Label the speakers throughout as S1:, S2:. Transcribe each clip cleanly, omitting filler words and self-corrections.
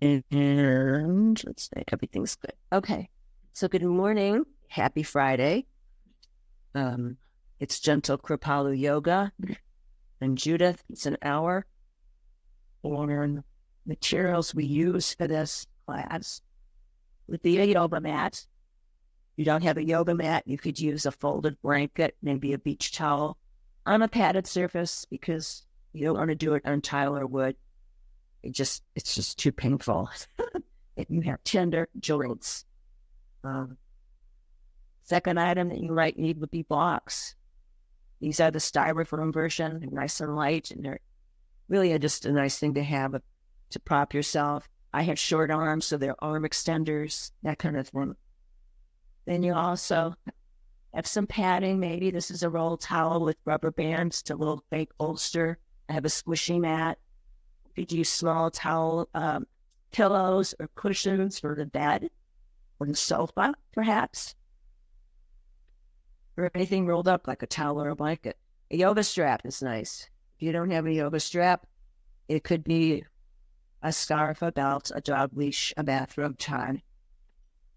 S1: And let's say everything's good. Okay. So good morning. Happy Friday. Um, it's Gentle Kripalu Yoga. And Judith, it's an hour. On materials we use for this class would be a yoga mat. You don't have a yoga mat, you could use a folded blanket, maybe a beach towel on a padded surface because you don't want to do it on tile or wood. It's just too painful. If you have tender joints. Second item that you might need would be blocks. These are the styrofoam version. They're nice and light, and they're really just a nice thing to have to prop yourself. I have short arms, so they're arm extenders, that kind of thing. Then you also have some padding. Maybe this is a roll towel with rubber bands to a little fake bolster. I have a squishy mat. You could use small towel pillows or cushions for the bed or the sofa, perhaps. Or anything rolled up like a towel or a blanket. A yoga strap is nice. If you don't have a yoga strap, it could be a scarf, a belt, a dog leash, a bathrobe tie,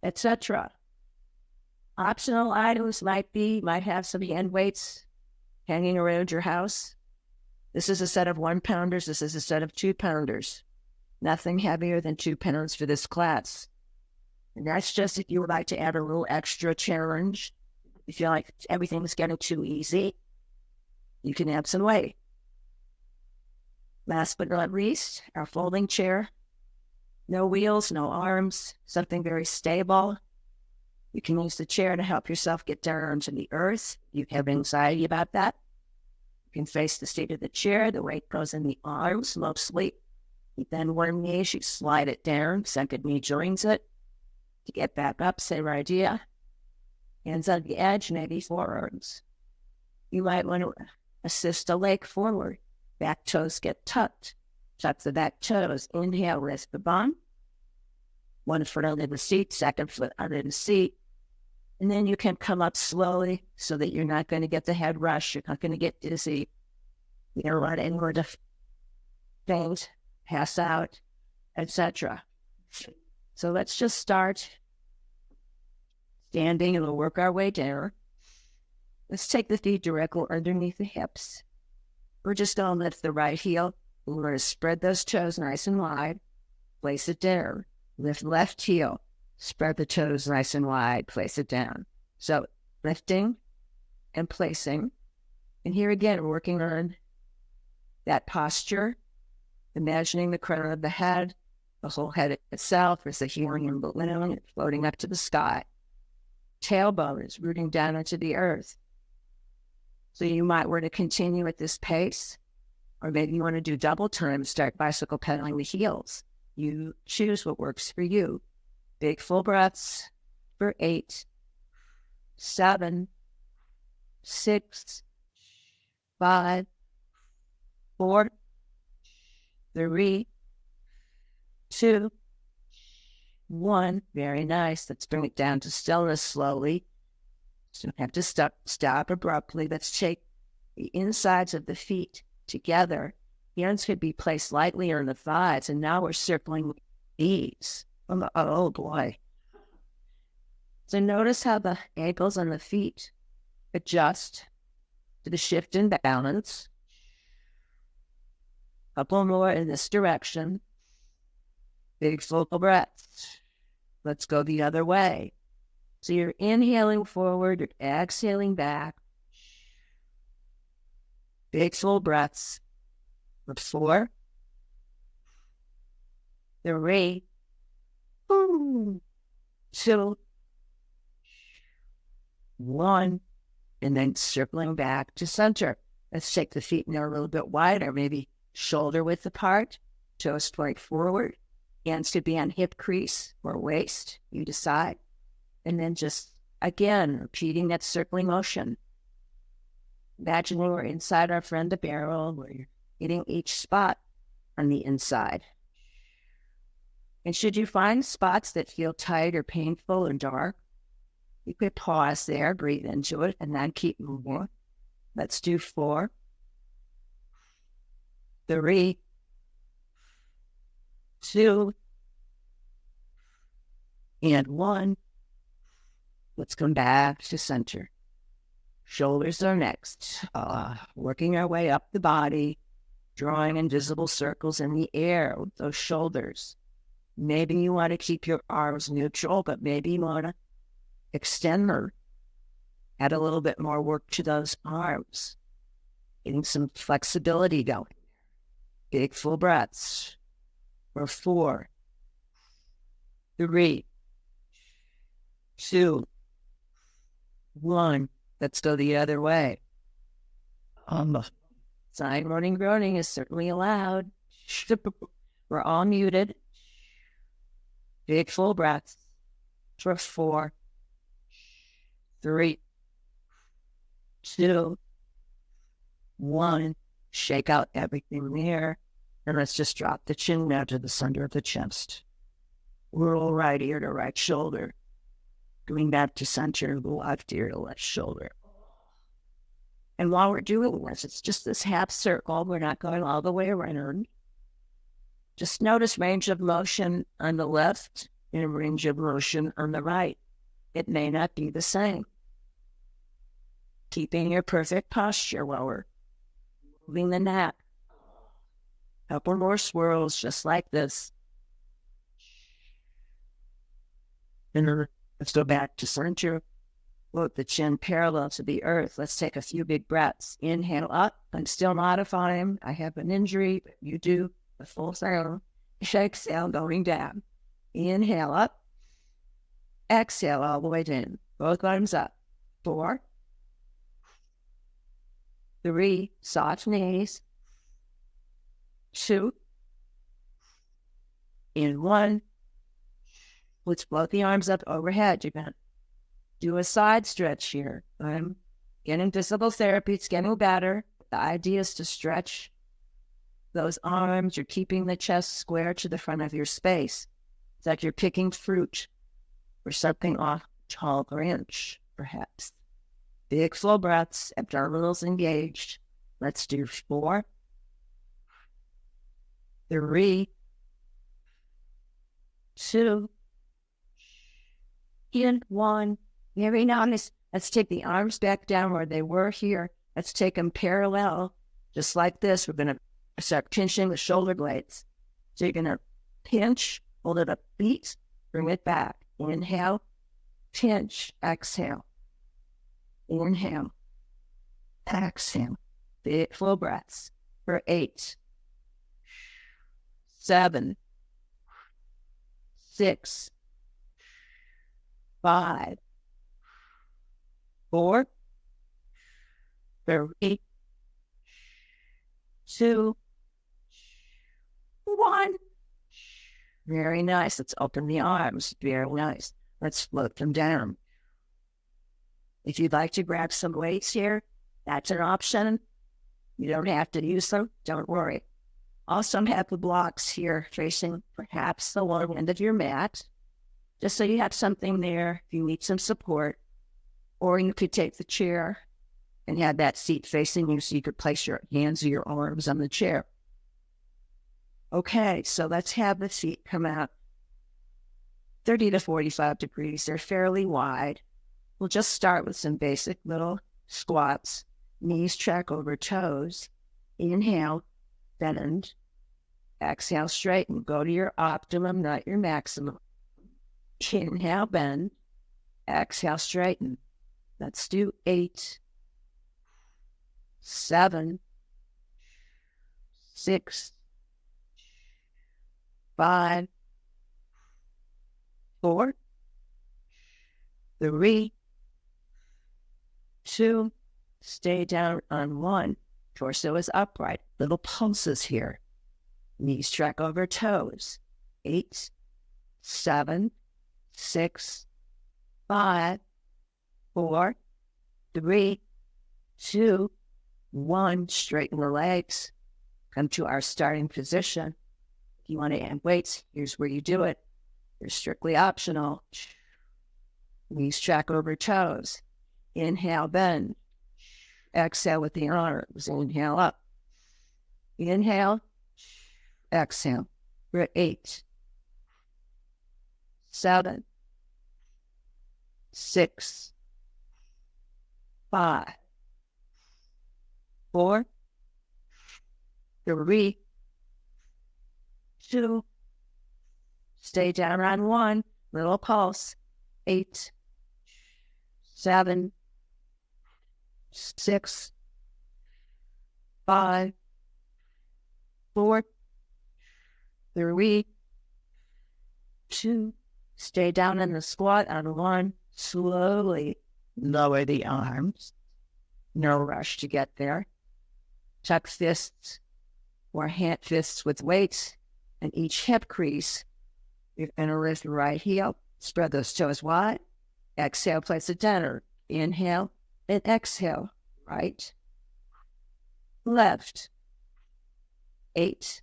S1: etc. Optional items might have some hand weights hanging around your house. This is a set of 1-pounders. This is a set of 2-pounders. Nothing heavier than 2 pounds for this class. And that's just if you would like to add a little extra challenge. If you feel like everything's getting too easy, you can add some weight. Last but not least, our folding chair. No wheels, no arms, something very stable. You can use the chair to help yourself get down onto the earth. You have anxiety about that. You can face the seat of the chair. The weight goes in the arms mostly. You then one knee, you slide it down. Second knee joins it. To get back up, same idea. Hands on the edge, maybe forearms. You might want to assist a leg forward. Back toes get tucked. Tuck the back toes. Inhale, lift the bum. One foot under the seat, second foot under the seat. And then you can come up slowly so that you're not going to get the head rush. You're not going to get dizzy. You don't want anywhere to faint, pass out, etc. So let's just start standing and we'll work our way down. Let's take the feet directly underneath the hips. We're just going to lift the right heel. We're going to spread those toes nice and wide. Place it down. Lift left heel. Spread the toes nice and wide. Place it down. So lifting and placing. And here again, working on that posture. Imagining the crown of the head, the whole head itself is a helium balloon floating up to the sky. Tailbone is rooting down into the earth. So you might want to continue at this pace, or maybe you want to do double time, start bicycle pedaling the heels. You choose what works for you. Big full breaths for 8, 7, 6, 5, 4, 3, 2, 1. Very nice. Let's bring it down to stillness slowly. So you don't have to stop abruptly. Let's take the insides of the feet together. Hands could be placed lightly on the thighs, and now we're circling ease. Oh boy. So notice how the ankles on the feet adjust to the shift in balance. A couple more in this direction. Big full breaths. Let's go the other way. So you're inhaling forward, you're exhaling back. Big full breaths. 4, 3, 2, 1, and then circling back to center. Let's take the feet now a little bit wider, maybe shoulder width apart, toes point forward. Hands could be on hip crease or waist, you decide. And then just, again, repeating that circling motion. Imagining we're inside our friend the barrel, where you're hitting each spot on the inside. And should you find spots that feel tight or painful or dark, you could pause there, breathe into it, and then keep moving. Let's do 4, 3, 2, And 1. Let's come back to center. Shoulders are next. Working our way up the body, drawing invisible circles in the air with those shoulders. Maybe you want to keep your arms neutral, but maybe you want to extend them. Add a little bit more work to those arms. Getting some flexibility going. Big full breaths. For 4, 3, 2, 1. Let's go the other way. Side moaning groaning is certainly allowed. We're all muted. Big full breaths. For 4, 3, 2, 1. Shake out everything there. And let's just drop the chin down to the center of the chest. Roll right ear to right shoulder. Going back to center, left ear to left shoulder. And while we're doing this, it's just this half circle. We're not going all the way around. Just notice range of motion on the left and range of motion on the right. It may not be the same. Keeping your perfect posture while we're moving the neck. Couple more swirls just like this. And let's go back to center. Float the chin parallel to the earth. Let's take a few big breaths. Inhale up. I'm still modifying. I have an injury, but you do the full circle. Exhale, going down. Inhale up. Exhale all the way down. Both arms up. 4, 3, soft knees. 2, and 1. Let's float the arms up overhead. You're going to do a side stretch here. I'm getting physical therapy. It's getting better. The idea is to stretch those arms. You're keeping the chest square to the front of your space. It's like you're picking fruit or something off a tall branch, perhaps. Big full breaths, abdominals engaged. Let's do 4, 3, 2, and 1. Very nice. Let's take the arms back down where they were here. Let's take them parallel, just like this. We're going to start pinching the shoulder blades. So you're going to pinch, hold it up, beat, bring it back. Inhale, pinch, exhale. Inhale, exhale. Big full breaths for 8, 7, 6, 5, 4, 3, 2, 1. Very nice. Let's open the arms. Very nice. Let's float them down. If you'd like to grab some weights here, that's an option. You don't have to use them. Don't worry. Also have the blocks here facing perhaps the lower end of your mat, just so you have something there if you need some support. Or you could take the chair and have that seat facing you so you could place your hands or your arms on the chair. Okay, so let's have the feet come out 30 to 45 degrees. They're fairly wide. We'll just start with some basic little squats. Knees track over toes. Inhale, bend. Exhale, straighten. Go to your optimum, not your maximum. Inhale, bend. Exhale, straighten. Let's do 8, 7, 6, 5, 4, 3, 2, stay down on 1. Torso is upright. Little pulses here. Knees track over toes. 8, 7, 6, 5, 4, 3, 2, 1. Straighten the legs. Come to our starting position. If you want to add weights, here's where you do it. They're strictly optional. Knees track over toes. Inhale, bend. Exhale with the arms. Inhale up. Inhale. Exhale. We're at 8, 7, 6, 5, 4, 3, 2, stay down on 1, little pulse, 8, 7, 6, 5, 4, 3, 2, stay down in the squat on 1, slowly lower the arms, no rush to get there, tuck fists or hand fists with weights, and each hip crease, you're going to lift the right heel, spread those toes wide, exhale, place it down, inhale, and exhale, right, left, 8,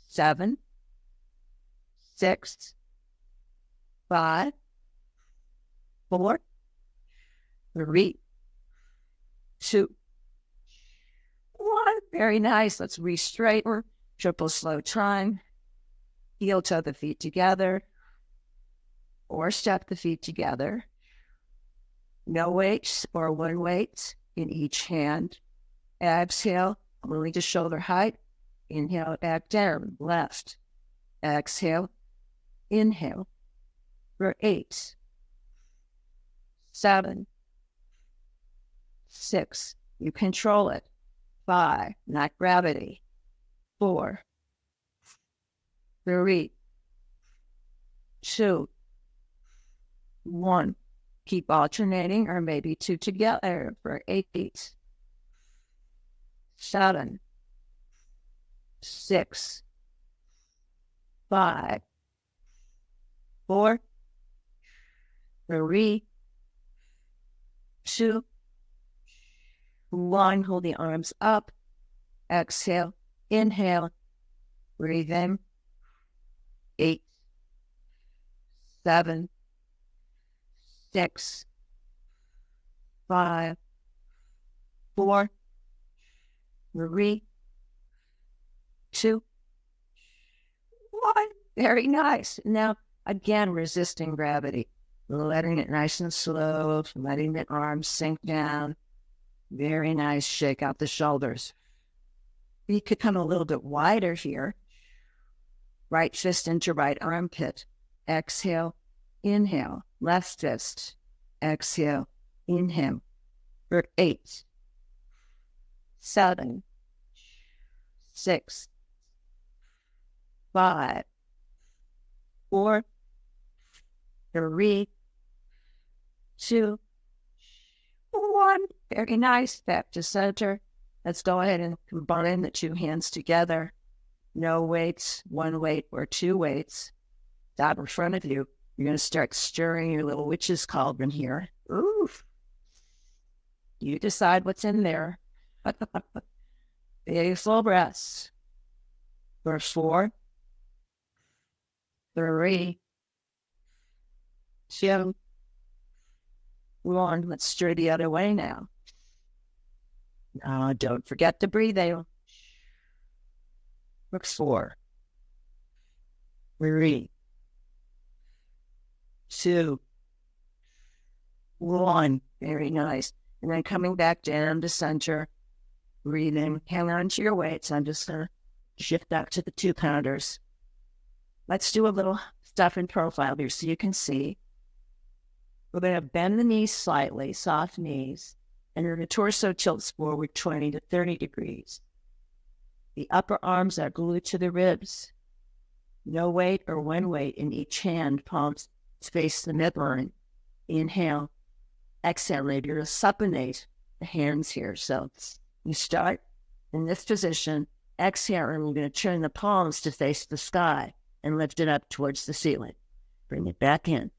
S1: 7, 6, 5, 4, 3, 2, 1. Very nice. Let's re-straighten. Triple slow time. Heel toe the feet together. Or step the feet together. No weights or one weight in each hand. Exhale, only to shoulder height. Inhale, back down, left. Exhale, inhale. For 8, 7, 6, you control it. 5, not gravity. 4, 3, 2, 1. Keep alternating, or maybe 2 together for 8, 7, 6, 5, 4, 3, 2, 1. Hold the arms up. Exhale. Inhale. Breathe in. 8, 7, 6, 5, 4, 3, 2, 1. Very nice. Now, again, resisting gravity. Letting it nice and slow, letting the arms sink down. Very nice. Shake out the shoulders. You could come a little bit wider here. Right fist into right armpit. Exhale, inhale. Left fist. Exhale, inhale. For 8, 7, 6, 5, 4, 3, 2, 1. Very nice. Back to center. Let's go ahead and combine the 2 hands together. No weights, 1 weight or 2 weights. Out in front of you. You're going to start stirring your little witch's cauldron here. Oof. You decide what's in there. Big full breaths. For 4, 3, 2, 1. Let's stir the other way now. Don't forget to breathe out. For 4, 3, 2, 1. Very nice. And then coming back down to center. Breathing. Hang on to your weights. I'm just going to shift back to the 2-pounders. Let's do a little stuff in profile here so you can see. We're going to bend the knees slightly, soft knees, and your torso tilts forward 20 to 30 degrees. The upper arms are glued to the ribs. No weight or 1 weight in each hand, palms face the midline. Inhale. Exhale. Maybe you'll supinate the hands here. So you start in this position. Exhale, and we're going to turn the palms to face the sky and lift it up towards the ceiling. Bring it back in.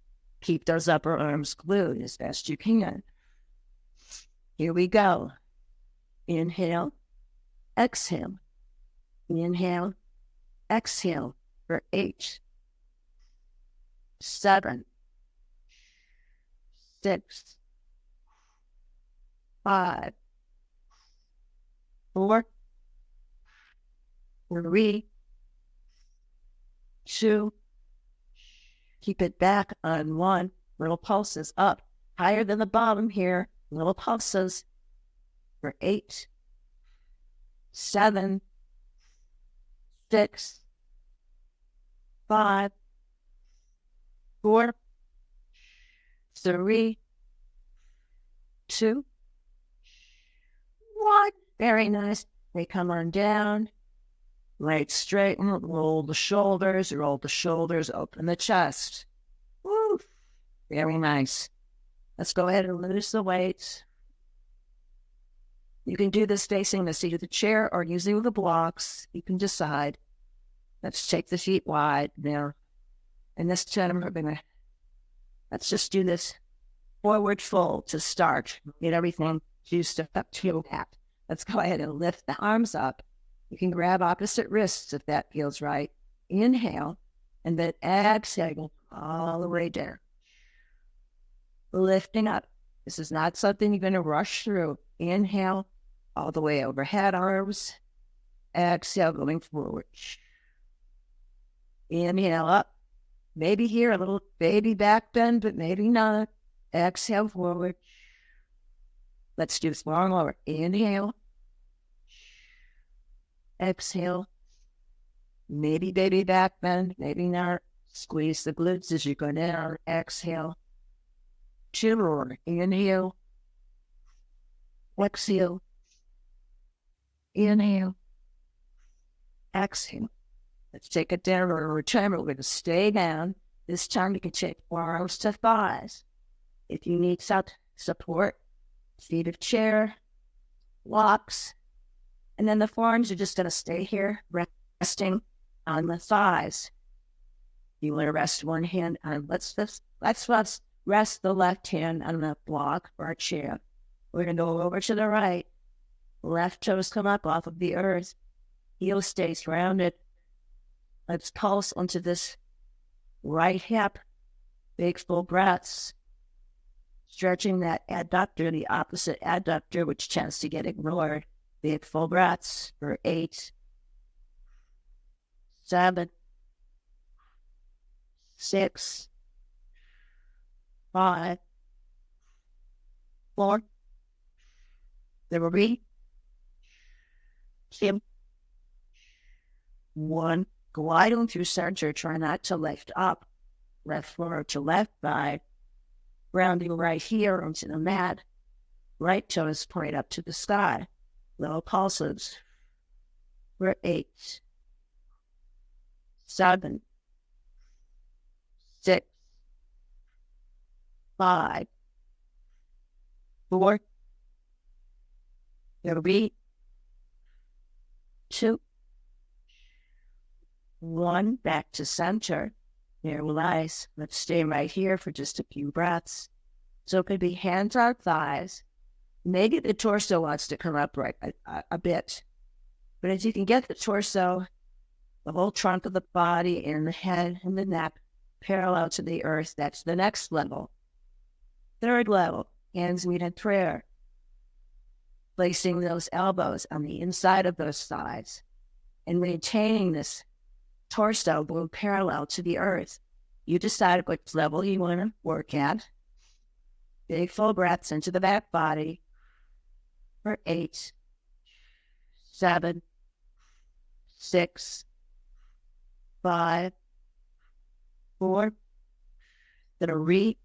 S1: Keep those upper arms glued as best you can. Here we go. Inhale. Exhale. Inhale. Exhale for 8, 7, 6, 5, 4, 3, 2. Keep it back on 1. little pulses up, higher than the bottom here, little pulses for 8, 7, 6, 5, 4, 3, 2, 1. Very nice. They come on down. Legs straighten, roll the shoulders, open the chest. Woo! Very nice. Let's go ahead and lose the weights. You can do this facing the seat of the chair or using the blocks. You can decide. Let's take the feet wide there. And this time let's just do this forward fold to start. Get everything juiced up to your back. Let's go ahead and lift the arms up. You can grab opposite wrists if that feels right. Inhale, and then exhale all the way down. Lifting up. This is not something you're going to rush through. Inhale, all the way overhead arms. Exhale, going forward. Inhale up. Maybe here a little baby back bend, but maybe not. Exhale forward. Let's do this long over. Inhale. Exhale. Maybe baby back bend, maybe not. Squeeze the glutes as you go down. Exhale. 2 more. Inhale. Exhale. Inhale. Exhale. Let's take it down one more time. We're going to stay down. This time you can take arms to thighs. If you need support, feet of chair, blocks, and then the forearms are just going to stay here, resting on the thighs. You want to rest one hand on, let's rest the left hand on the block or chair. We're going to go over to the right. Left toes come up off of the earth. Heel stays grounded. Let's pulse onto this right hip. Big full breaths. Stretching that adductor, the opposite adductor, which tends to get ignored. Big full breaths for 8, 7, 6, 5, 4, 3, 2, 1. Glide on through center. Try not to lift up. Left forward to left thigh. Grounding right here onto the mat. Right toes point up to the sky. Little pulses for 8, 7, 6, 5, 4, 3, 2, 1. Back to center. There lies. Let's stay right here for just a few breaths. So it could be hands on thighs. Maybe the torso wants to come up right a bit. But as you can get the torso, the whole trunk of the body and the head and the neck parallel to the earth, that's the next level. 3rd level, hands meet in prayer. Placing those elbows on the inside of those thighs and maintaining this torso going parallel to the earth. You decide which level you want to work at. Big full breaths into the back body for 8, 7, 6, 5, 4, 3,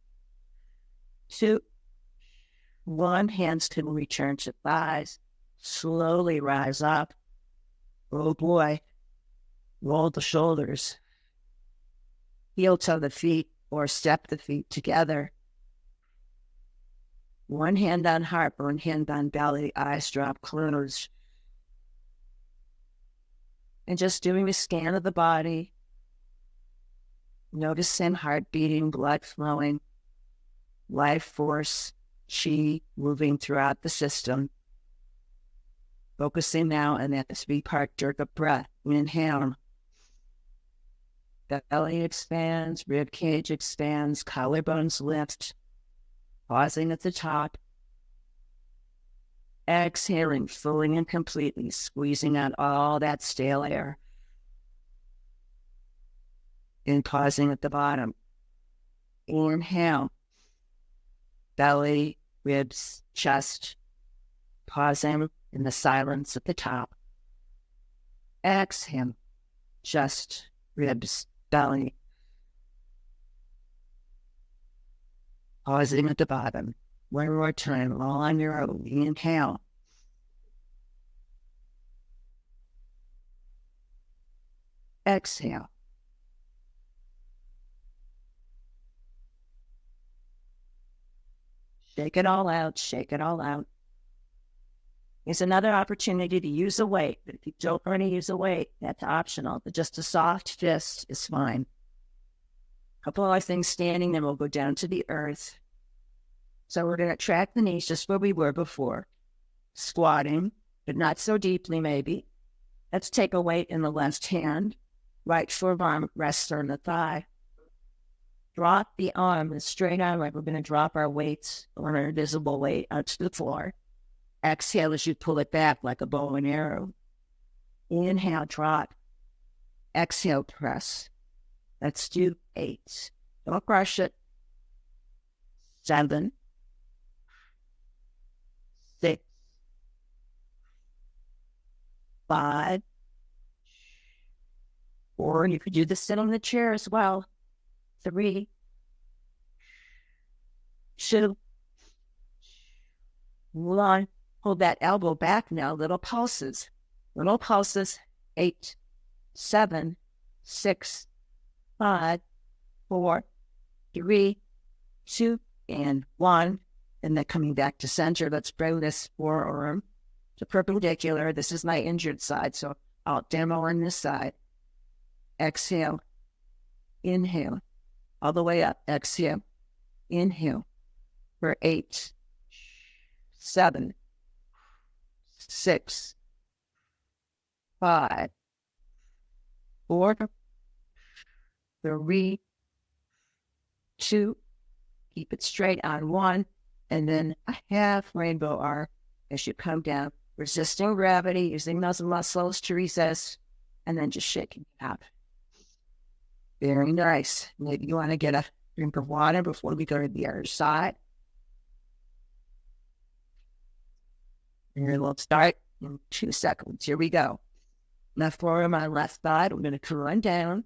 S1: 2, 1. Hands can return to thighs. Slowly rise up. Oh boy. Roll the shoulders. Heel toe the feet or step the feet together. One hand on heart, one hand on belly, eyes drop closed. And just doing a scan of the body. Noticing heart beating, blood flowing, life force, chi moving throughout the system. Focusing now on that 3-part jerk of breath. Inhale. The belly expands, rib cage expands, collarbones lift. Pausing at the top. Exhaling fully and completely, squeezing out all that stale air. And pausing at the bottom. Inhale, belly, ribs, chest, pausing in the silence at the top. Exhale, chest, ribs, belly, pausing at the bottom. One more time, all on your own. Inhale. Exhale. Shake it all out, shake it all out. It's another opportunity to use a weight, but if you don't want to use a weight, that's optional, but just a soft fist is fine. A couple of things standing, then we'll go down to the earth. So we're going to track the knees just where we were before. Squatting, but not so deeply maybe. Let's take a weight in the left hand. Right forearm rests on the thigh. Drop the arm, the straight arm, like we're going to drop our weights or our invisible weight onto the floor. Exhale as you pull it back like a bow and arrow. Inhale, drop. Exhale, press. Let's do 8. Don't rush it. 7, 6, 5, 4. You could do this sit on the chair as well. 3, 2, 1. Hold that elbow back now. Little pulses. Little pulses. 8, 7, 6, 5, 4, 3, 2, and 1. And then coming back to center, let's bring this forearm to perpendicular. This is my injured side, so I'll demo on this side. Exhale. Inhale. All the way up. Exhale. Inhale. For 8, 7, 6, 5, 4, 3, 2. Keep it straight on 1, and then a half rainbow arc as you come down, resisting gravity, using those muscles to resist, and then just shaking it out. Very nice. Maybe you want to get a drink of water before we go to the other side. And we'll start in 2 seconds. Here we go. Left forearm on left side. We're going to come on down.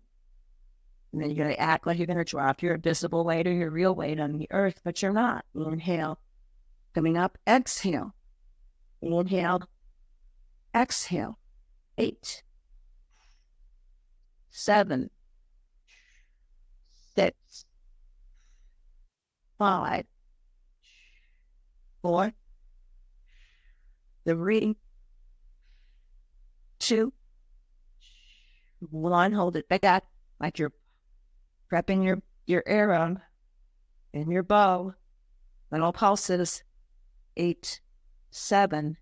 S1: And then you're going to act like you're going to drop your invisible weight or your real weight on the earth, but you're not. Inhale. Coming up, exhale. Inhale. Exhale. 8, 7, 6, 5, 4, 3, 2, 1. Hold it back like you're prepping your arrow and your bow. Little pulses. 8, 7,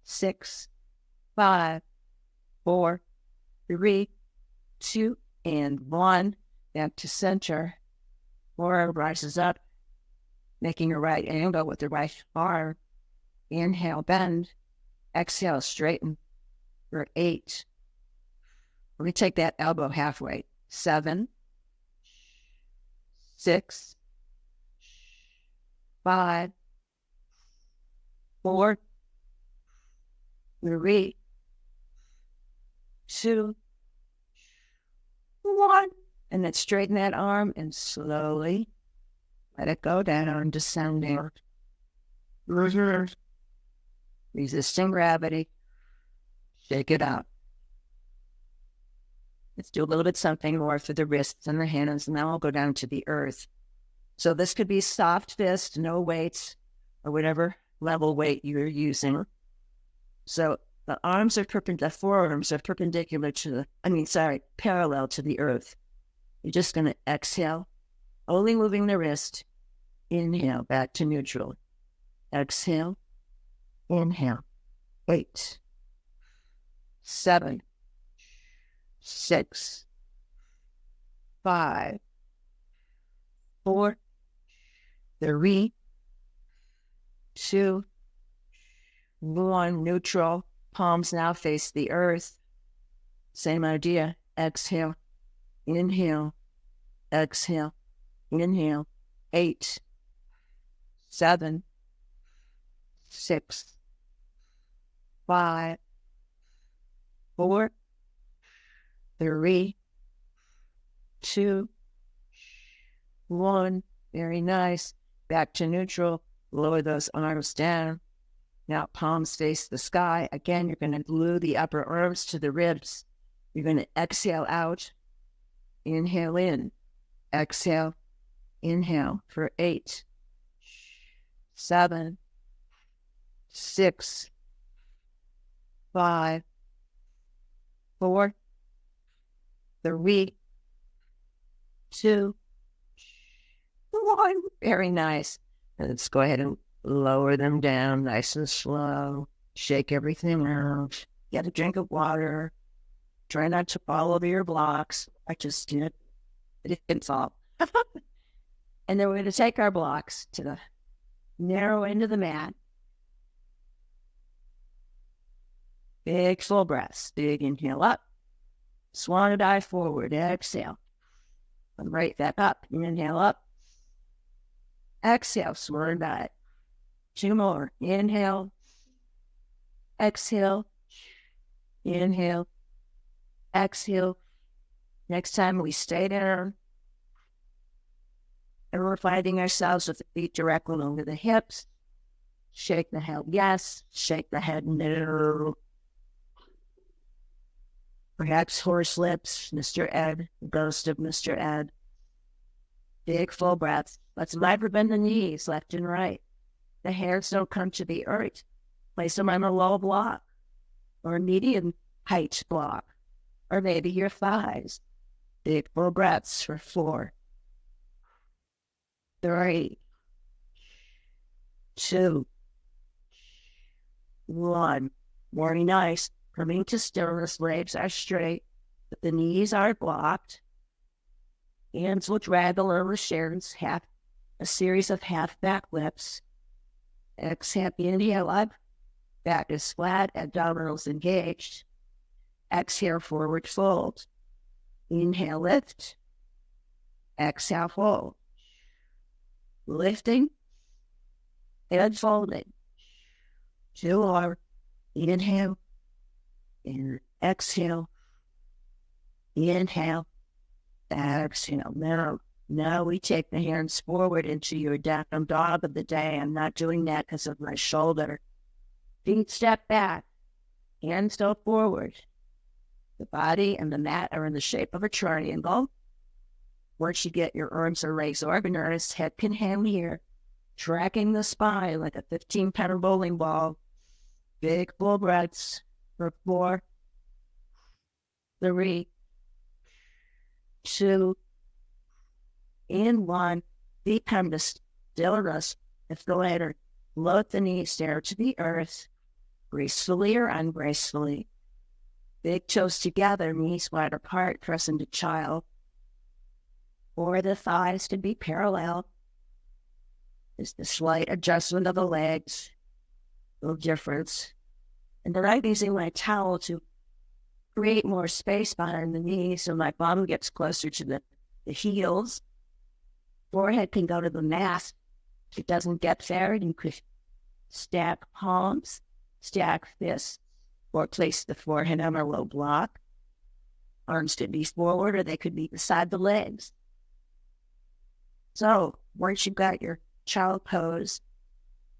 S1: 6, 5, 4, 3, 2, and 1. Back to center. Forearm rises up, making a right angle with the right arm. Inhale, bend. Exhale, straighten. For 8. We're going to take that elbow halfway. 7, 6, 5, 4, 3, 2, 1. And then straighten that arm and slowly let it go down, descending. Resisting gravity. Shake it out. Let's do a little bit something more for the wrists and the hands, and now I'll go down to the earth. So this could be soft fist, no weights, or whatever level weight you're using. So the arms are the forearms are perpendicular to parallel to the earth. You're just going to exhale, only moving the wrist. Inhale, back to neutral. Exhale, inhale. 8, 7, 6, 5, 4, 3, 2, 1. Neutral. Palms now face the earth. Same idea. Exhale. Inhale. Exhale. Inhale. 8, 7, 6, 5, 4, 3, 2, 1. Very nice. Back to neutral. Lower those arms down. Now palms face the sky. Again, you're going to glue the upper arms to the ribs. You're going to exhale out. Inhale in. Exhale. Inhale for 8, 7, 6, 5, 4, 3, 2, 1. Very nice. And let's go ahead and lower them down nice and slow. Shake everything out. Get a drink of water. Try not to fall over your blocks. I just did. It didn't fall. And then we're going to take our blocks to the narrow end of the mat. Big full breaths. Big inhale up. Swan dive forward. Exhale. And right back up. Inhale up. Exhale. Swan dive. 2 more. Inhale. Exhale. Inhale. Exhale. Next time we stay down. And we're finding ourselves with the feet directly over the hips. Shake the head yes. Shake the head no. Perhaps horse lips, Mr. Ed, ghost of Mr. Ed. Big full breaths. Let's lighter bend the knees left and right. The hands don't come to the earth. Place them on a low block or a medium height block, or maybe your thighs. Big full breaths for 4, 3, 2, 1. Very nice. Coming to stillness, legs are straight, but the knees are blocked. Hands will drag along the shins, a series of half back lifts. Exhale, inhale up, back is flat, abdominals engaged. Exhale, forward fold. Inhale, lift. Exhale, fold. Lifting and folding. 2 more. Inhale. And exhale. Inhale. Exhale. Now we take the hands forward into your down dog of the day. I'm not doing that because of my shoulder. Feet step back. Hands go forward. The body and the mat are in the shape of a triangle. Once you get your arms or legs organized, head can hang here, tracking the spine like a 15-pound bowling ball. Big full breaths for 4, 3, 2, and 1. Become the stillness. If the later, float the knees down to the earth, gracefully or ungracefully. Big toes together, knees wide apart, press into child. Or the thighs can be parallel. It's the slight adjustment of the legs. No difference. And then I'm using my towel to create more space behind the knees so my bottom gets closer to the heels. Forehead can go to the mat. If it doesn't get there, you could stack palms, stack fists, or place the forehead on a low block. Arms could be forward or they could be beside the legs. So once you've got your child pose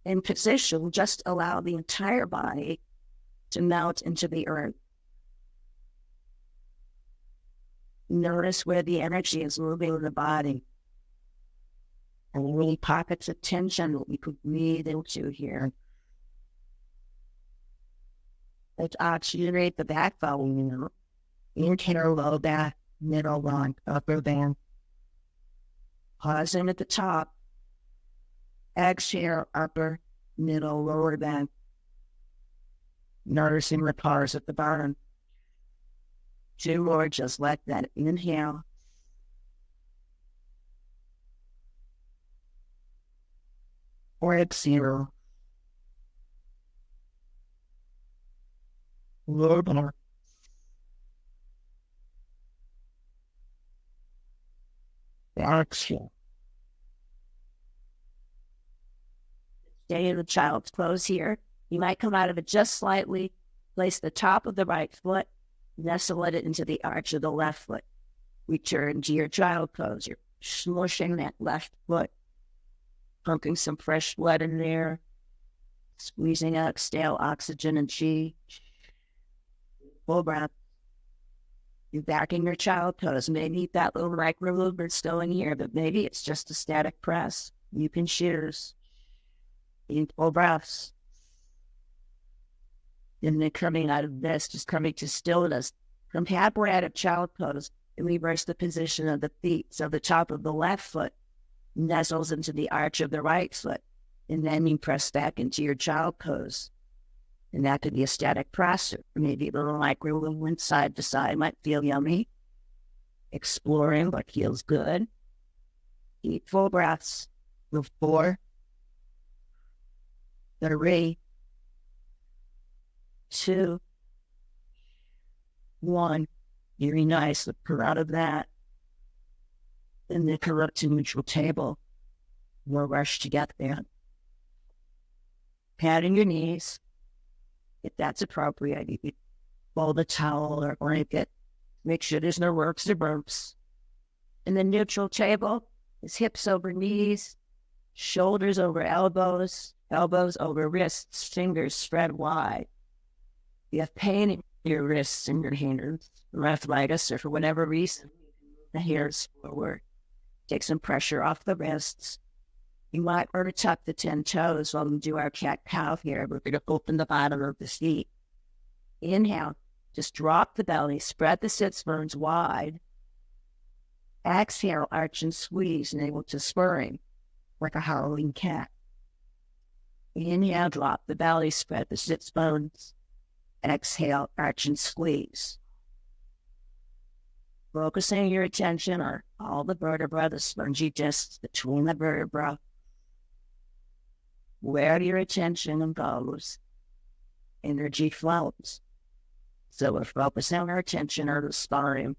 S1: in position, just allow the entire body to melt into the earth. Notice where the energy is moving in the body. And any pockets of tension that we could breathe into here. Let's oxygenate the backbone. Inhale, low back, middle line, upper band. Pausing at the top. Exhale, upper, middle, lower band. Noticing the pause at the bottom. 2 more, just let that inhale. Or exhale. Lower bar. Exhale. Stay in the child's pose here. You might come out of it just slightly, place the top of the right foot, nestle it into the arch of the left foot. Return to your child pose. You're smushing that left foot, pumping some fresh blood in there, squeezing out stale oxygen and chi. Full breath. You're back in your child pose. Maybe that little micro movement's still in here, but maybe it's just a static press. You can choose. In full breaths. And then coming out of this, just coming to stillness. From half-rated child pose, and reverse the position of the feet. So the top of the left foot nestles into the arch of the right foot. And then you press back into your child pose. And that could be a static press, or maybe a little micro movement side to side. Might feel yummy. Exploring what feels good. Deep full breaths. Move 4, 3, 2, 1. Very nice. Look out of that. Then they come up to neutral table. No rush to get there. Patting your knees. If that's appropriate, you could fold a towel or blanket. Make sure there's no works or burps. In the neutral table, is hips over knees, shoulders over elbows, elbows over wrists, fingers spread wide. If you have pain in your wrists and your hands, arthritis, or for whatever reason, the hairs forward. Take some pressure off the wrists. You might want to tuck the 10 toes while we do our cat-cow here. We're going to open the bottom of the feet. Inhale. Just drop the belly. Spread the sits bones wide. Exhale, arch and squeeze, navel to spurring, like a howling cat. Inhale, drop the belly. Spread the sits bones. Exhale, arch and squeeze. Focusing your attention on all the vertebrae, the spongy discs between the vertebrae. Where your attention goes, energy flows. So we're focusing our attention on the spine.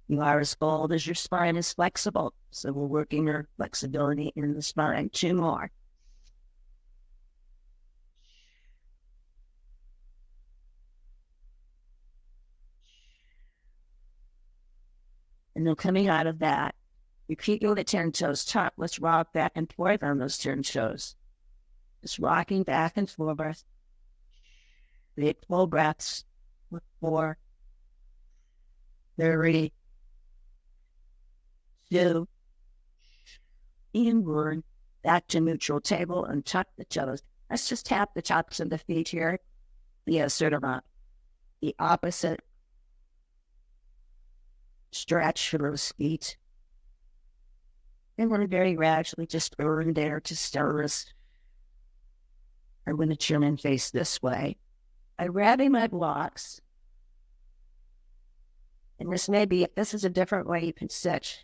S1: You are as bold as your spine is flexible. So we're working your flexibility in the spine. 2 more. And then coming out of that, you keep the 10 toes tucked. Let's rock back and forth on those 10 toes. Just rocking back and forth. Big full breaths. 4, 3, 2, inward. Back to neutral table and tuck the toes. Let's just tap the tops of the feet here. Yeah, sort of the opposite stretch for those feet. And we're very gradually just over there to stillness. I'm going to turn and face this way. I'm grabbing my blocks. And this is a different way you can sit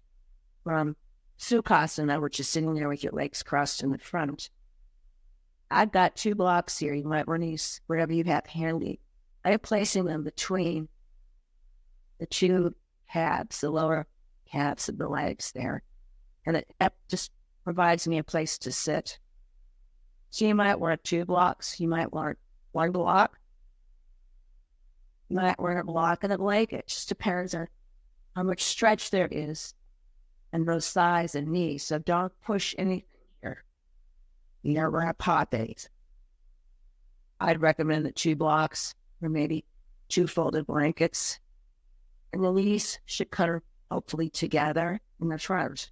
S1: from Sukhasana, which is sitting there with your legs crossed in the front. I've got 2 blocks here. You might want to use whatever you have handy. I'm placing them between the 2 calves, the lower calves of the legs there. And it just provides me a place to sit. So you might want 2 blocks. You might want 1 block. You might want a block and a leg. It just depends on how much stretch there is and those thighs and knees. So don't push anything here. You don't want to pop it. I'd recommend the 2 blocks or maybe 2 folded blankets. And the knees should cut hopefully together in the front.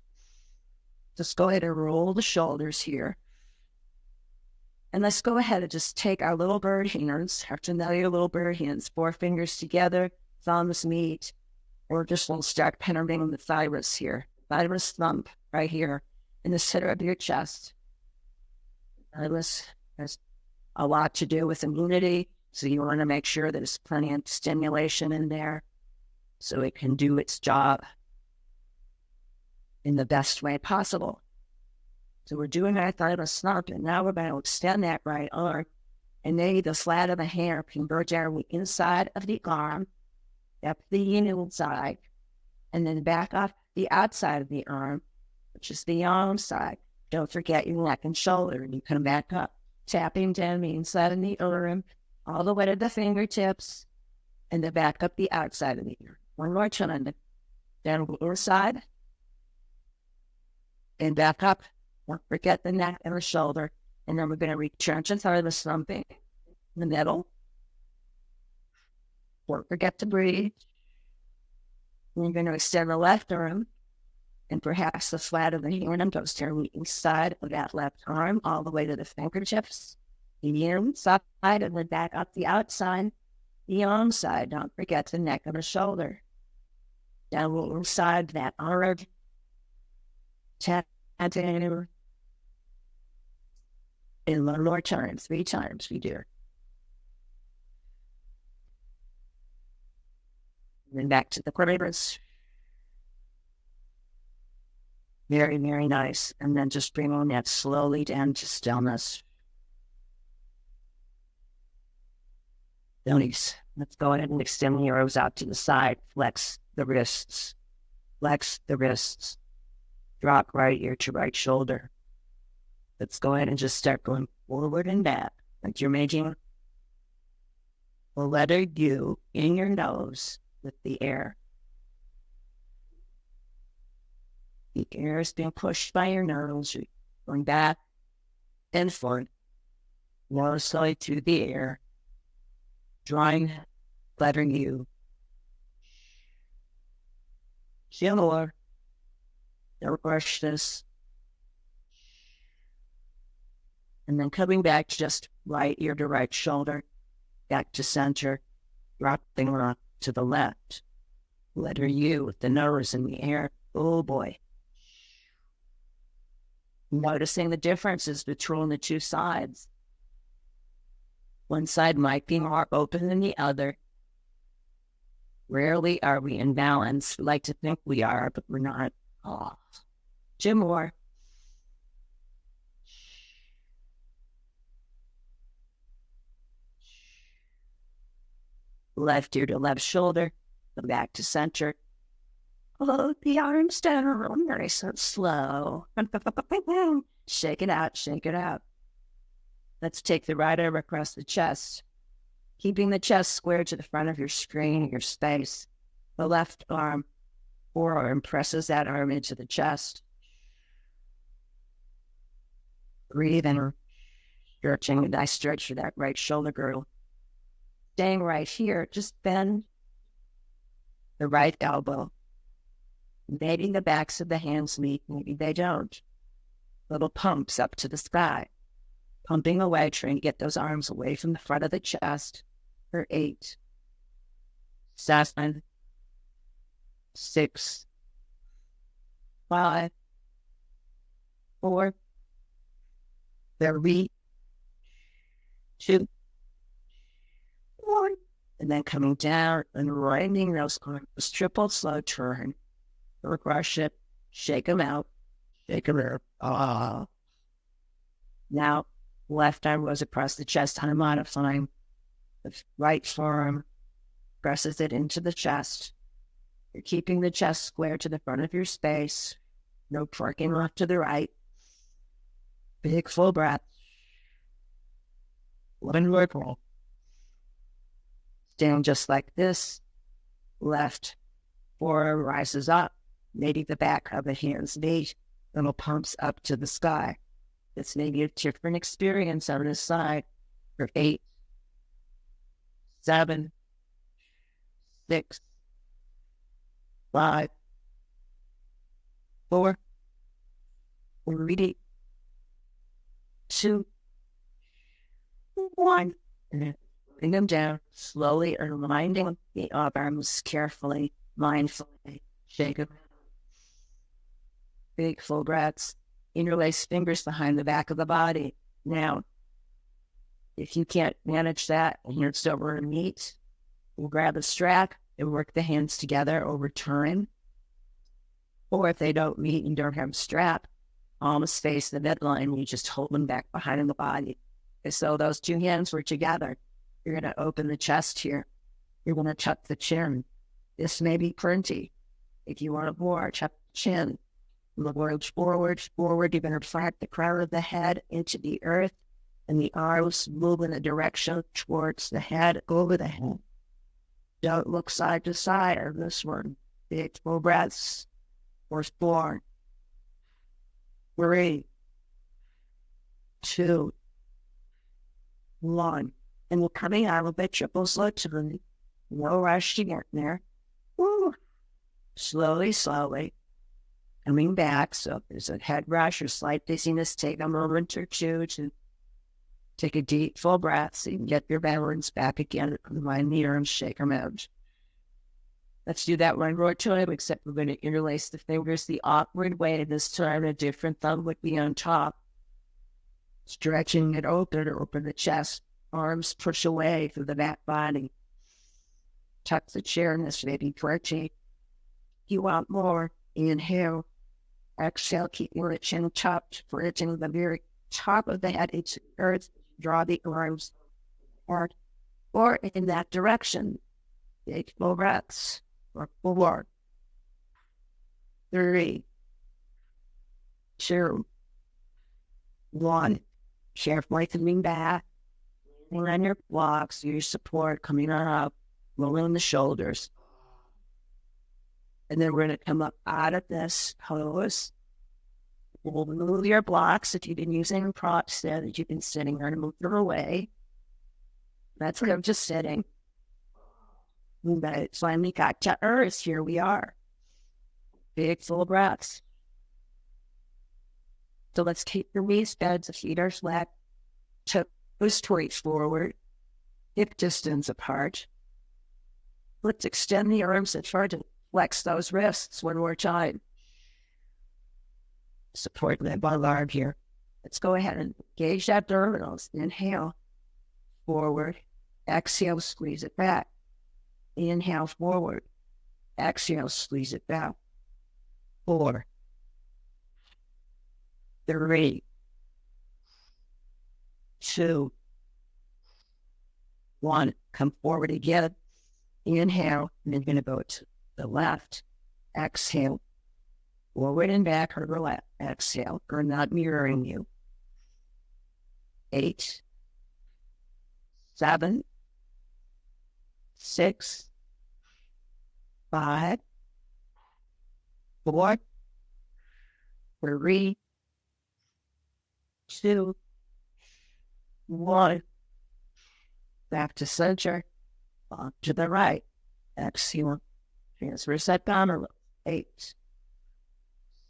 S1: Just go ahead and roll the shoulders here. And let's go ahead and just take our little bird hands, our familiar little bird hands, 4 fingers together, thumbs meet, or just we'll start penetrating the thymus here. Thymus thumb right here in the center of your chest. Thymus has a lot to do with immunity, so you want to make sure there's plenty of stimulation in there so it can do its job in the best way possible. So we're doing our thymus thump, and now we're going to extend that right arm, and maybe the flat of the hand can go down the inside of the arm, up the inside, and then back up the outside of the arm, which is the arm side. Don't forget your neck and shoulder. And you come back up, tapping down the inside of the arm, all the way to the fingertips, and then back up the outside of the ear. One more time. Down the lower side, and back up. Don't forget the neck and the shoulder. And then we're going to return to thymus thumping in the middle. Don't forget to breathe. We're going to extend the left arm, and perhaps the flat of the hand goes down the inside of that left arm, all the way to the fingertips. The inside, and then back up the outside, the arm side. Don't forget the neck and the shoulder. Down the inside, that arm. Tap down. And one more time, 3 times we do. And then back to the quadrants. Very, very nice. And then just bring on that slowly down to stillness. Let's go ahead and extend the arrows out to the side. Flex the wrists. Flex the wrists. Drop right ear to right shoulder. Let's go ahead and just start going forward and back. Like you're making a letter U in your nose with the air. The air is being pushed by your nose. You're going back and forth. Nose slowly through the air. Drawing letter U. Similar. Don't rush this. And then coming back just right ear to right shoulder, back to center, dropping off to the left. Letter U with the nose in the air. Oh boy. Noticing the differences between the two sides. One side might be more open than the other. Rarely are we in balance. We like to think we are, but we're not. Oh. 2 more. Left ear to left shoulder, go back to center. Oh, the arms down, nice and slow. Shake it out, shake it out. Let's take the right arm across the chest, keeping the chest square to the front of your screen, your space. The left arm, forearm presses that arm into the chest. Breathe in, stretching, and I stretch that right shoulder girdle. Staying right here, just bend the right elbow. Maybe the backs of the hands meet, maybe they don't. Little pumps up to the sky. Pumping away, trying to get those arms away from the front of the chest for 8, 7, 6, 5, 4, 3, 2, 1. And then coming down and winding those arms, triple slow turn. Rush it, shake them out, shake them out. Now, left arm goes across the chest, I'm modifying. The right forearm presses it into the chest. You're keeping the chest square to the front of your space. No twerking left to the right. Big full breath. One more pull. Stand just like this. Left forearm rises up. Maybe the back of the hands meet. Little pumps up to the sky. It's maybe a different experience on this side for 8, 7, 6, 5, 4, 3, 2, 1. And bring them down slowly, unwinding the arms carefully, mindfully. Shake them. Big full breaths. Interlace fingers behind the back of the body. Now, if you can't manage that and you're still over to meet, we'll grab a strap and work the hands together over time. Or if they don't meet and don't have a strap, almost face the midline, you just hold them back behind the body. And so those 2 hands were together. You're going to open the chest here. You're going to tuck the chin. This may be printy. If you want to more, tuck the chin. Forward, forward, forward. You're going to plant the crown of the head into the earth, and the arms move in a direction towards the head, over the head. Don't look side to side on this one. Big full breaths. Firstborn. 3, 2, 1. And we're coming out of it, triple slow turn. No rush to get there. Woo. Slowly, slowly. Coming back. So if there's a head rush or slight dizziness, take a moment or two to take a deep, full breath so you can get your balance back again. Combine the arms, shake them out. Let's do that one more time, except we're going to interlace the fingers the awkward way. This time, a different thumb would be on top. Stretching it open the chest. Arms push away through the back body. Tuck the chairness, maybe twitchy. You want more. Inhale. Exhale, keep your chin tucked, bridging the very top of the head into the earth. Draw the arms forward or in that direction. Take full breaths. 4, 3, 2, 1. Carefully coming back. And on your blocks, your support coming on up, rolling the shoulders. And then we're going to come up out of this pose. We'll move your blocks if you've been using props there that you've been sitting on, move them away. That's what I'm just sitting. But finally got to earth. Here we are. Big full breaths. So let's keep your knees bent, the feet are flat, toes towards forward, hip distance apart. Let's extend the arms and try to flex those wrists one more time. Support that bottom arm here. Let's go ahead and engage abdominals. Inhale, forward. Exhale, squeeze it back. Inhale, forward. Exhale, squeeze it back. 4, 3, 2, 1. Come forward again. Inhale, and then going to go to the left. Exhale. Forward and back, or the left. Exhale. We're not mirroring you. 8, 7, 6, 5, 4, 3, 2, 1. Back to center. On to the right. Exhale. Transfer that down a little. 8,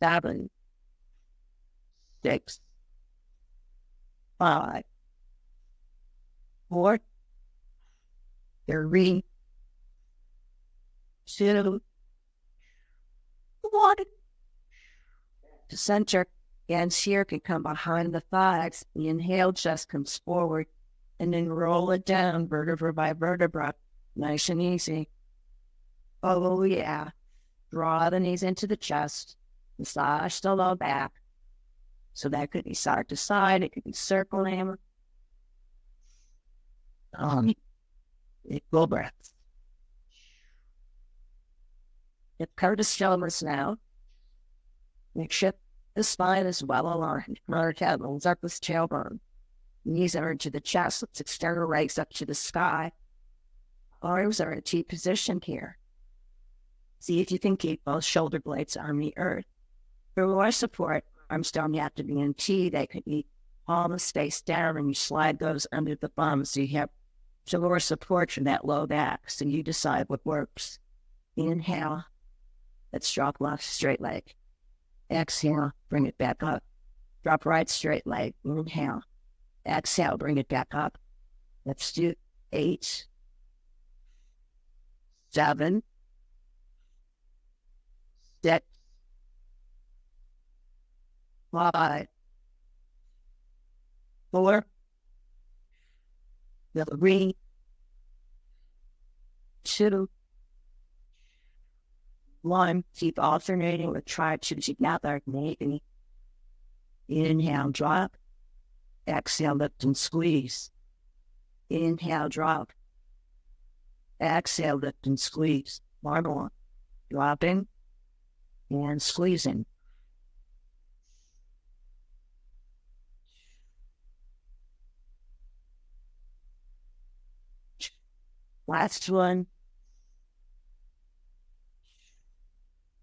S1: 7, 6, 5, 4, 3, 2, 1. To center. Hands here can come behind the thighs. The inhale chest comes forward. And then roll it down vertebra by vertebra. Nice and easy. Oh, yeah. Draw the knees into the chest. Massage the low back. So that could be side to side. It could be circling. Full breaths. Get cover the shoulders now. Make sure the spine is well aligned. Right elbows up with tailbone. Knees are into the chest. Let's extend our legs up to the sky. Arms are in T position here. See if you can keep both shoulder blades on the earth. For more support, arms don't have to be in T. They could be palms face down, and you slide those under the bum so you have more support from that low back. So you decide what works. Inhale. Let's drop left straight leg. Exhale. Bring it back up. Drop right straight leg. Inhale. Exhale. Bring it back up. Let's do 8, 7, 6, 5, 4, 3, 2, 1. Keep alternating with try to together. Maybe. Inhale, drop. Exhale, lift and squeeze. Inhale, drop. Exhale, lift and squeeze. One more. Dropping and squeezing. Last one.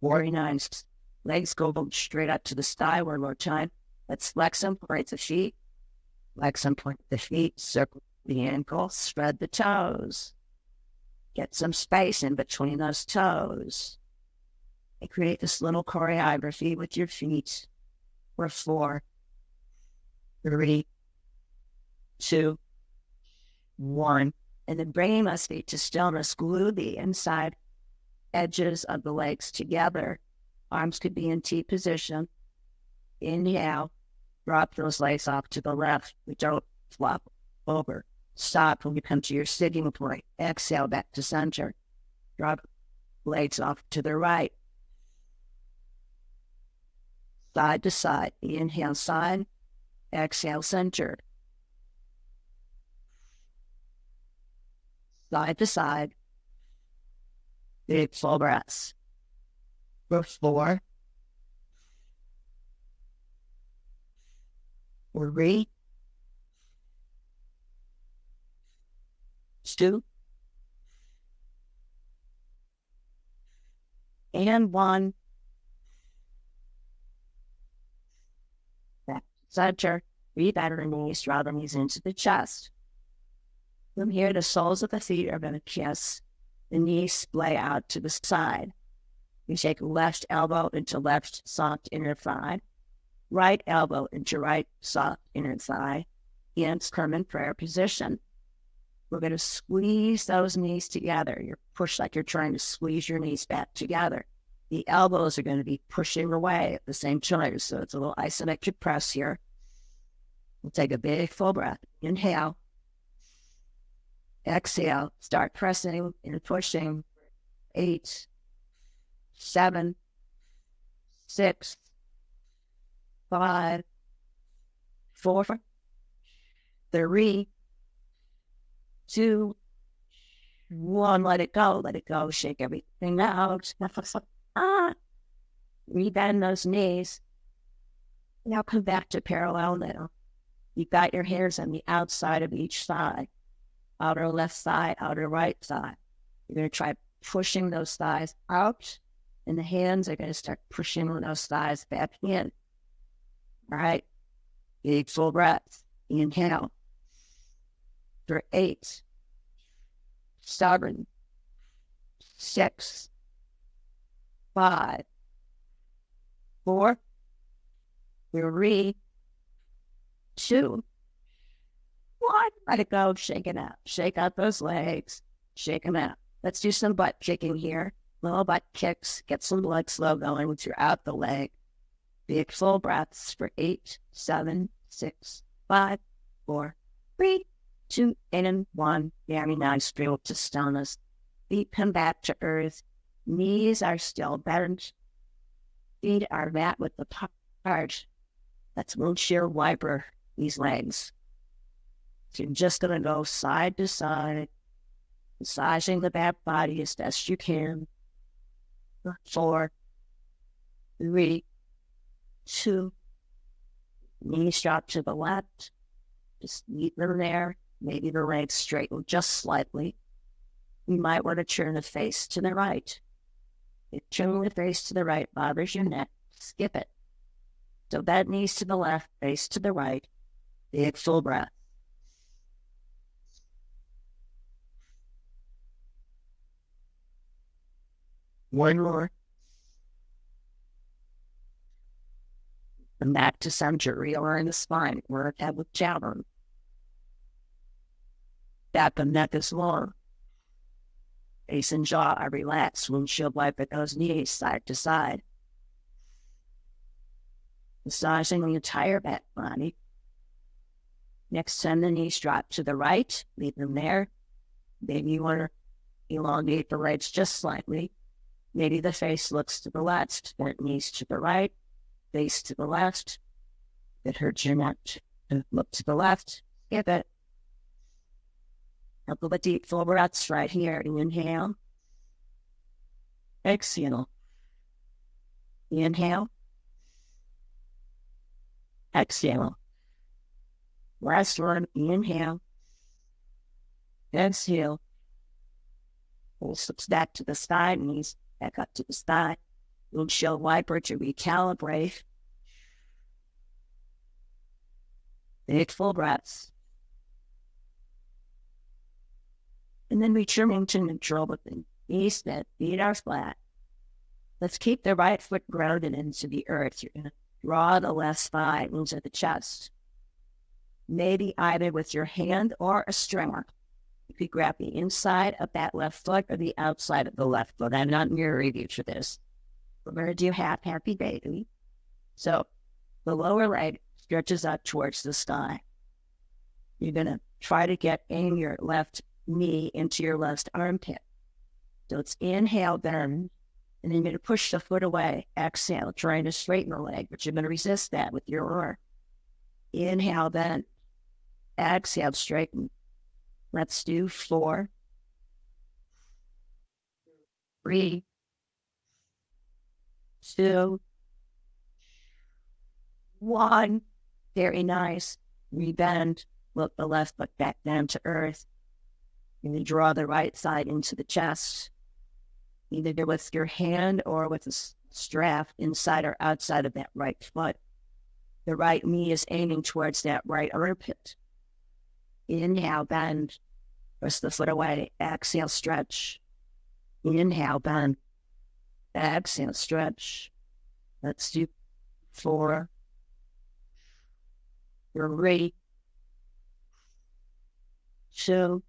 S1: 49. Legs go straight up to the sky one more time. Let's flex them, point the feet. Flex them, point the feet, circle the ankles, spread the toes. Get some space in between those toes. And create this little choreography with your feet. For 4, 3, 2, 1. And then bringing those feet to stillness, glue the inside edges of the legs together. Arms could be in T position. Inhale, drop those legs off to the left. We don't flop over. Stop when you come to your sitting point. Exhale back to center. Drop legs off to the right. Side to side. Inhale, side. Exhale, center. Side to side. Big full breaths. For 4, 3, 2, and 1. Back to center. Breathe out your knees, draw the knees into the chest. From here, the soles of the feet are going to kiss. The knees splay out to the side. You take left elbow into left soft inner thigh, right elbow into right soft inner thigh. Hands come in prayer position. We're going to squeeze those knees together. You're pushed like you're trying to squeeze your knees back together. The elbows are going to be pushing away at the same time, so it's a little isometric press here. We'll take a big full breath. Inhale. Exhale. Start pressing and pushing. 8, 7, 6, 5, 4, 3, 2, 1. Let it go. Let it go. Shake everything out. Rebend those knees. Now come back to parallel now. You've got your hands on the outside of each thigh. Outer left thigh, outer right thigh. You're going to try pushing those thighs out, and the hands are going to start pushing those thighs back in. All right. Big full breath. Inhale. For 8, 7, 6, 5, 4, 3, 2, 1. Let it go. Shake it out. Shake out those legs. Shake them out. Let's do some butt kicking here. Little butt kicks. Get some blood flow going throughout the leg. Big full breaths for 8, 7, 6, 5, 4, 3, 2, and 1. Very nice. Feel to stillness. Feet come back to earth. Knees are still bent. Feet are met with the part. Let's windshield wiper these legs. So you're just going to go side to side, massaging the back body as best you can. 4, 3, 2. Knees drop to the left. Just meet them there. Maybe the legs straighten just slightly. You might want to turn the face to the right. If turning the face to the right bothers your neck, skip it. So bend knees to the left, face to the right. Big full breath. One more. And back to center. Realign the spine. Work head with down. Back and neck is long. Face and jaw are relaxed. Windshield wiper those knees side to side. Massaging the entire back body. Next, send the knees drop to the right. Leave them there. Maybe you want to elongate the legs just slightly. Maybe the face looks to the left, bent knees to the right, face to the left. It hurts your neck. Look to the left. Skip it. Couple of deep full breaths right here. Inhale. Exhale. Inhale. Exhale. Last one. Inhale. Exhale. Pulse hips back to the side, knees back up to the side. Windshield wiper to recalibrate. Big full breaths. And then returning to neutral with the knees bent, feet are flat. Let's keep the right foot grounded into the earth. You're going to draw the left thigh into the chest. Maybe either with your hand or a strimmer. You could grab the inside of that left foot or the outside of the left foot. I'm not mirroring you for this. We're going to do half happy baby. So the lower leg stretches up towards the sky. You're going to try to aim your left knee into your left armpit. So it's inhale, bend, and then you're going to push the foot away. Exhale, trying to straighten the leg, but you're going to resist that with your arm. Inhale, bend. Exhale, straighten. Let's do 4, 3, 2, 1. Very nice. Rebend. Look the left foot back down to earth. And then draw the right side into the chest. Either with your hand or with a strap inside or outside of that right foot. The right knee is aiming towards that right armpit. Inhale, bend. Press the foot away. Exhale, stretch. Inhale, bend. Exhale, stretch. Let's do 4, 3, 2,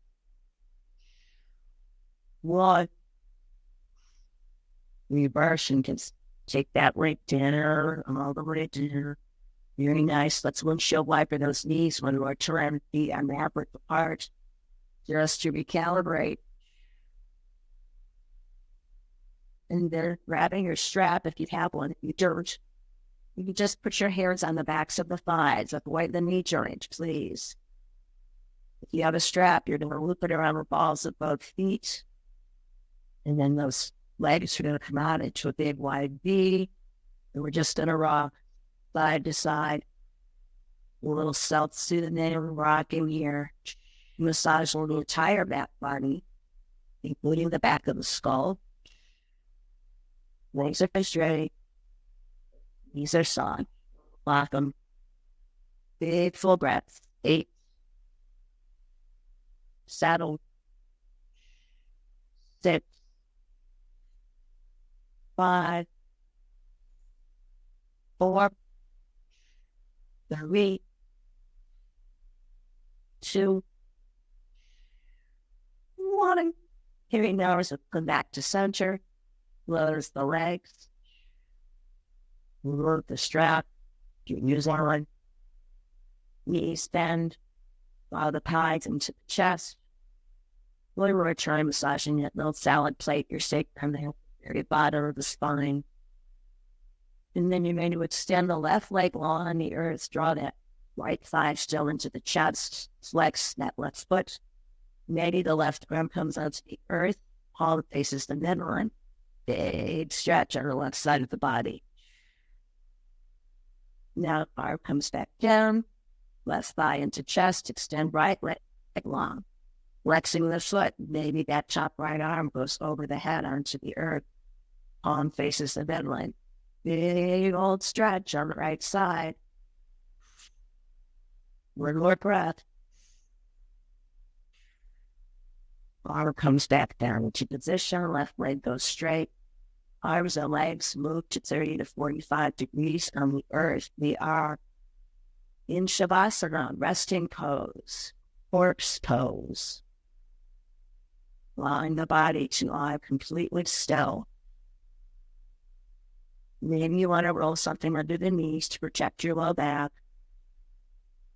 S1: 1. Reverse and just take that right down, all the way down. Very nice. Let's windshield wiper those knees when we're trying to be on the upper part, just to recalibrate. And then grabbing your strap, if you have one, if you don't, you can just put your hands on the backs of the thighs, avoid the knee joint, please. If you have a strap, you're going to loop it around the balls of both feet. And then those legs are going to come out into a big wide V. And we're just going to rock side to side. A little self-soothing rocking here. Massage the entire back body, including the back of the skull. Legs are straight. Knees are soft. Lock them. Big full breaths. 8. Settle. 6. 5. 4. 3. 2. 1. Here we now is come back to center. Lowers the legs. Work the strap. You use on. Knees bend. Follow the thighs into the chest. We're trying massaging that little salad plate you're sitting on the very bottom of the spine. And then you're going to extend the left leg long on the earth. Draw that right thigh still into the chest. Flex that left foot. Maybe the left arm comes onto the earth. Palm faces the midline. Big stretch on the left side of the body. Now arm comes back down. Left thigh into chest. Extend right leg long. Flexing the foot. Maybe that top right arm goes over the head onto the earth. Palm faces the midline. Big old stretch on the right side. One more breath. Arm comes back down into position. Left leg goes straight. Arms and legs move to 30 to 45 degrees on the earth. We are in Shavasana, resting pose, corpse pose. Allowing the body to lie completely still. Maybe you want to roll something under the knees to protect your low back.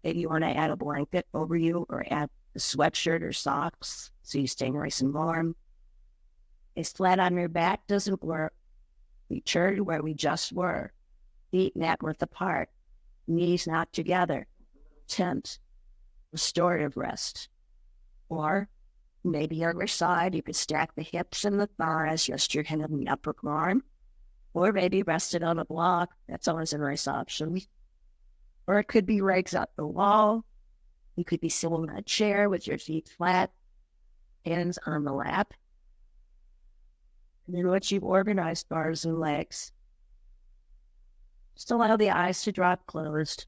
S1: Maybe you want to add a blanket over you or add a sweatshirt or socks so you stay nice and warm. It's flat on your back doesn't work. Return to where we just were. Feet mat width apart. Knees not together. Tent. Restorative rest. Or maybe on your side, you could stack the hips and the thighs, rest your hand on the upper arm. Or maybe rest it on a block. That's always a nice option. Or it could be legs up the wall. You could be sitting on a chair with your feet flat, hands on the lap. And then once you've organized arms and legs, just allow the eyes to drop closed.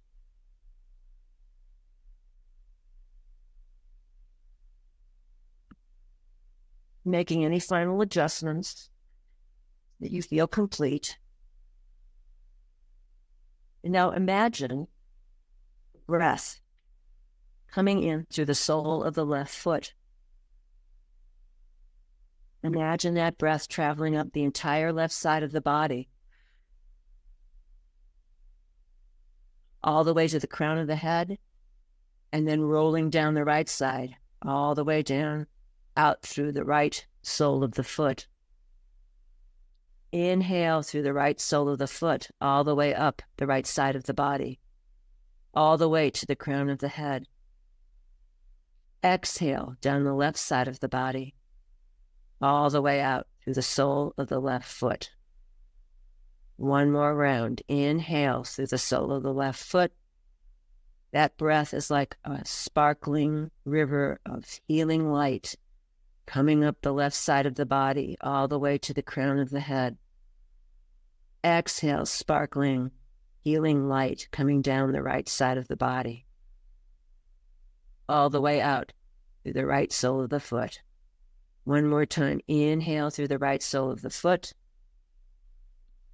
S1: Making any final adjustments that you feel complete. And now imagine breath coming in through the sole of the left foot. Imagine that breath traveling up the entire left side of the body, all the way to the crown of the head, and then rolling down the right side, all the way down, out through the right sole of the foot. Inhale through the right sole of the foot, all the way up the right side of the body, all the way to the crown of the head. Exhale down the left side of the body, all the way out through the sole of the left foot. One more round. Inhale through the sole of the left foot. That breath is like a sparkling river of healing light coming up the left side of the body, all the way to the crown of the head. Exhale, sparkling, healing light coming down the right side of the body, all the way out through the right sole of the foot. One more time. Inhale through the right sole of the foot,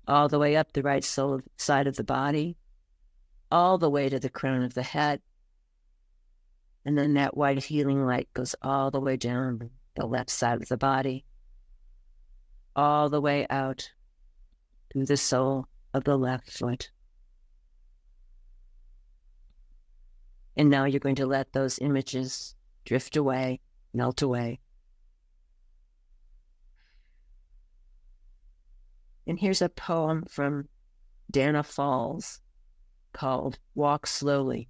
S1: all the way up the right side of the body, all the way to the crown of the head. And then that white healing light goes all the way down the left side of the body, all the way out through the sole of the left foot. And now you're going to let those images drift away, melt away. And here's a poem from Dana Falls called Walk Slowly.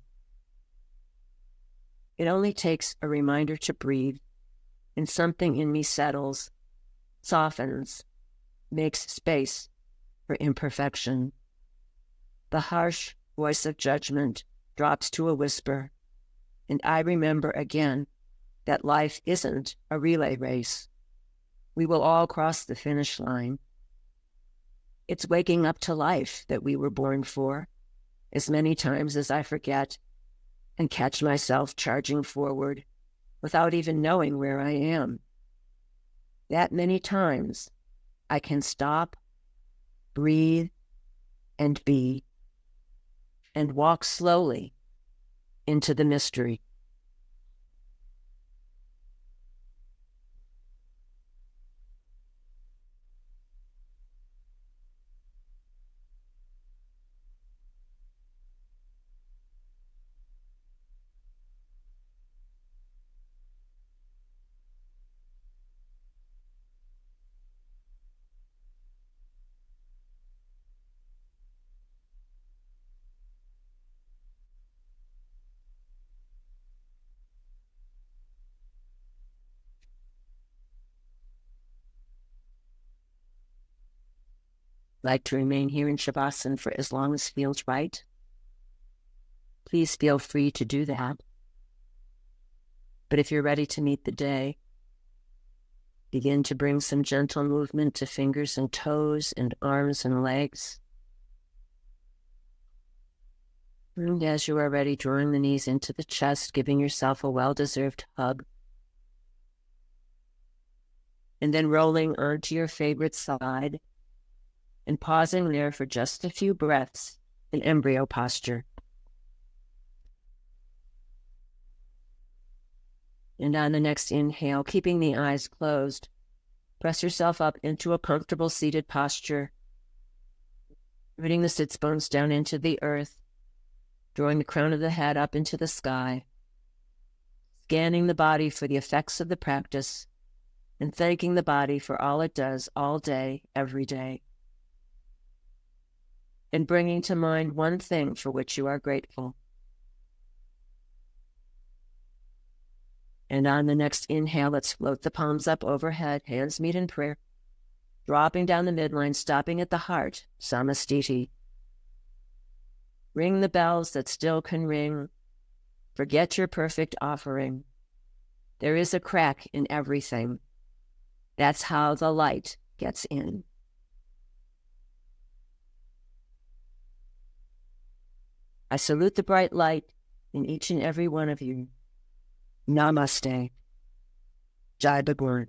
S1: It only takes a reminder to breathe, and something in me settles, softens, makes space for imperfection. The harsh voice of judgment drops to a whisper, and I remember again that life isn't a relay race. We will all cross the finish line. It's waking up to life that we were born for, as many times as I forget and catch myself charging forward without even knowing where I am. That many times I can stop, breathe, and be, and walk slowly into the mystery. Like to remain here in Shavasana for as long as feels right? Please feel free to do that. But if you're ready to meet the day, begin to bring some gentle movement to fingers and toes and arms and legs. And as you are ready, drawing the knees into the chest, giving yourself a well-deserved hug. And then rolling onto your favorite side and pausing there for just a few breaths in embryo posture. And on the next inhale, keeping the eyes closed, press yourself up into a comfortable seated posture, rooting the sits bones down into the earth, drawing the crown of the head up into the sky, scanning the body for the effects of the practice, and thanking the body for all it does all day, every day. And bringing to mind one thing for which you are grateful. And on the next inhale, let's float the palms up overhead, hands meet in prayer, dropping down the midline, stopping at the heart, Samastiti. Ring the bells that still can ring. Forget your perfect offering. There is a crack in everything. That's how the light gets in. I salute the bright light in each and every one of you. Namaste. Jai Bhagwan.